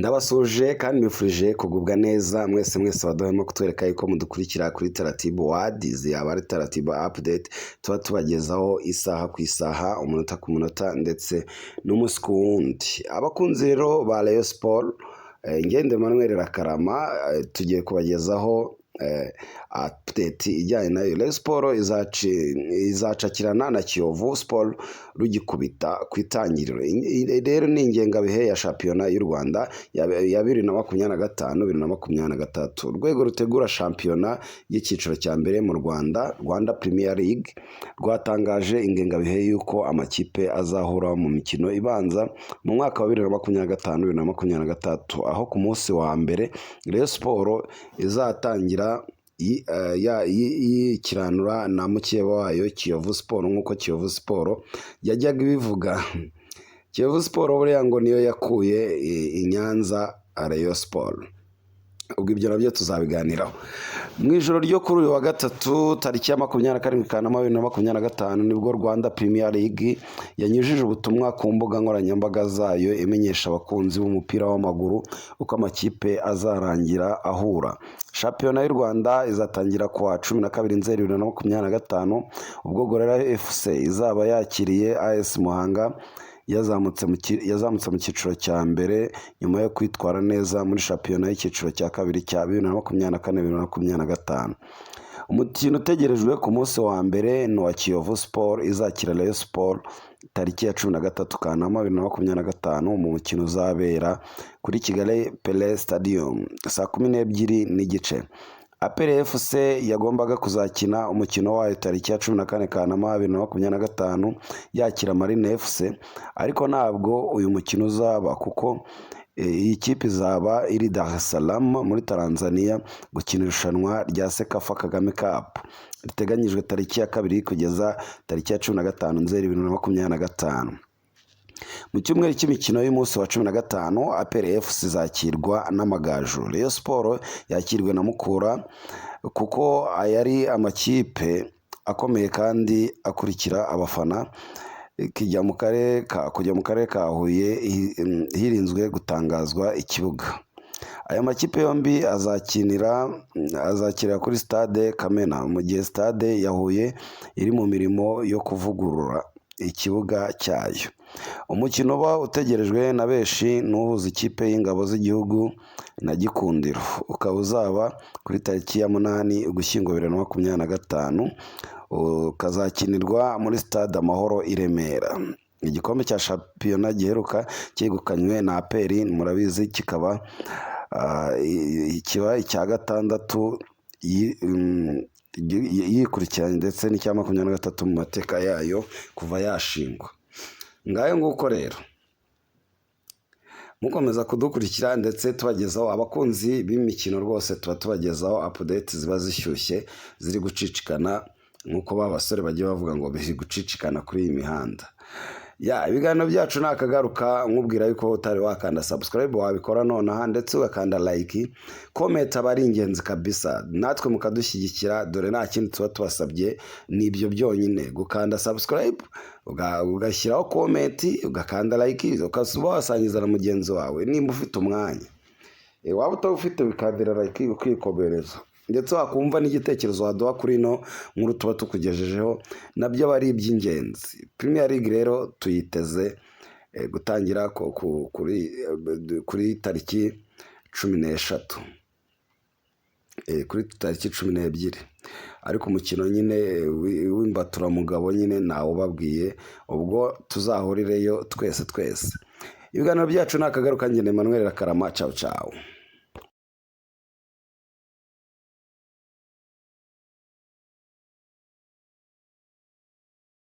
Ndabasuje kandi mbifurije kugubwa neza mwese badahwema kutwereka yuko mudukurikira kuri Taratibu Wadizi, aba ari Taratibu Update tuba tubagezaho isaha ku isaha, umunota ku munota ndetse n'umunsi ku wundi. Abakunzi rero ba Rayon Sport, ngende Emmanuel Rakarama, tugiye kubagezaho update ijyanye nayo. Rayon Sport izacakirana na Kiyovu Sport rugikubita ku itangiriro. Rero ni ingengabihe ya shampiyona y'u Rwanda ya 2025-2026. Urwego rutegura shampiyona y'icyiciro cya mbere mu Rwanda Premier League, rwatangaje ingengabihe y'uko amakipe azahura mu mikino ibanza mu mwaka wa 2025-2026, aho ku munsi wa mbere Rayon Sport izatangira yikiranura na mukeba wayo Kiyovu Sport. Nk'uko Kiyovu Sport yajyaga ibivuga, Kiyovu Sport buriya ngo niyo yakuye i Nyanza Rayon Sport. Ubwo ibyo nabyo tuzabiganiraho mu ijoro ryo kuri uyu wa gatatu tariki ya 27 Kanama 2025 nibwo Rwanda Premier League yanyujije ubutumwa ku mbuga nkoranyambaga zayo imenyesha abakunzi b'umupira w'amaguru uko amakipe azarangira ahura. Shampiyona y'u Rwanda izatangira kuwa 12 Nzeri 2025 ubwo Gorilla FC izaba yakiriye AS Muhanga yazamutse mu cyiciro cya mbere nyuma yo kwitwara neza muri shampiyona y'icyiciro cya kabiri cya 2024-2025. Umukino utegerejwe ku munsi wa mbere ni wa Kiyovu Sport izakira Rayon Sport tariki ya 13 Kanama 2025 mu mukino uzabera kuri Kigali Pele Stadium saa 12:30. APR FC yagombaga kuzakina umukino wayo tariki ya 14 Kanama 2025 yakira Marine FC, ariko ntabwo uyu mukino uzaba kuko iyi kipe izaba iri Dar es Salaam muri Tanzania gukina irushanwa rya Sekafa Kagame Cup riteganyijwe tariki ya 2 kugeza tariki ya 15 Nzeri 2025. Mu cyumweru cy'imikino y'umunsi wa 15 APR FC izakirwa n'Amagaju. Rayon Sport yakirwe na Mukura kuko ayari amakipe akomeye kandi akurikira abafana. Kujya mu karere ka Huye hirinzwe gutangazwa ikibuga. Aya makipe yombi azakirira kuri Stade Kamena, mu gihe Stade ya Huye iri mu mirimo yo kuvugurura ikibuga cyayo. Umukino uba utegerejwe na benshi n'uhuza ikipe y'ingabo z'igihugu na Gikundiro, ukaba uzaba kuri tariki ya 8 Ugushyingo 2025, ukazakinirwa muri Stade Amahoro i Remera. Igikombe cya shampiyona giheruka cyegukanywe na APR, murabizi, kikaba icya gatandatu yikurikiranye ndetse n'icya 23 mu mateka yayo kuva yashingwa. Ngayo nguko rero mukomeza kudukurikira ndetse tubagezaho abakunzi b'imikino, rwose tuba tubagezaho update ziba zishyushye ziri gucicikana, nk'uko babasore bagiye bavuga ngo biri gucicikana kuri iyi mihanda. Ibiganiro byacu nakagaruka nkubwira yuko utari wakanda subscribe wabikora nonaha, ndetse ugakanda like, comment aba ari ingenzi kabisa, natwe mukadushyigikira, dore nta kindi tuba tubasabye n'ibyo byonyine, gukanda subscribe ugashyiraho comment ugakanda like ukasuba wasangiza na mugenzi wawe nimba ufite umwanya. Waba utawufite bikandira like ukikomereza, ndetse wakumva n'igitekerezo waduha kuri no nkuru tuba tukugejejeho, nabyo aba ari iby'ingenzi. Premier League rero tuyiteze gutangira kuri tariki 13, kuri tariki 12, ariko umukino nyine w'imbaturamugabo nyine ntawe ubabwiye, ubwo tuzahurireyo twese. Ibiganiro byacu nakagaruka, ngende Emmanuel Rakarama, ciao ciao.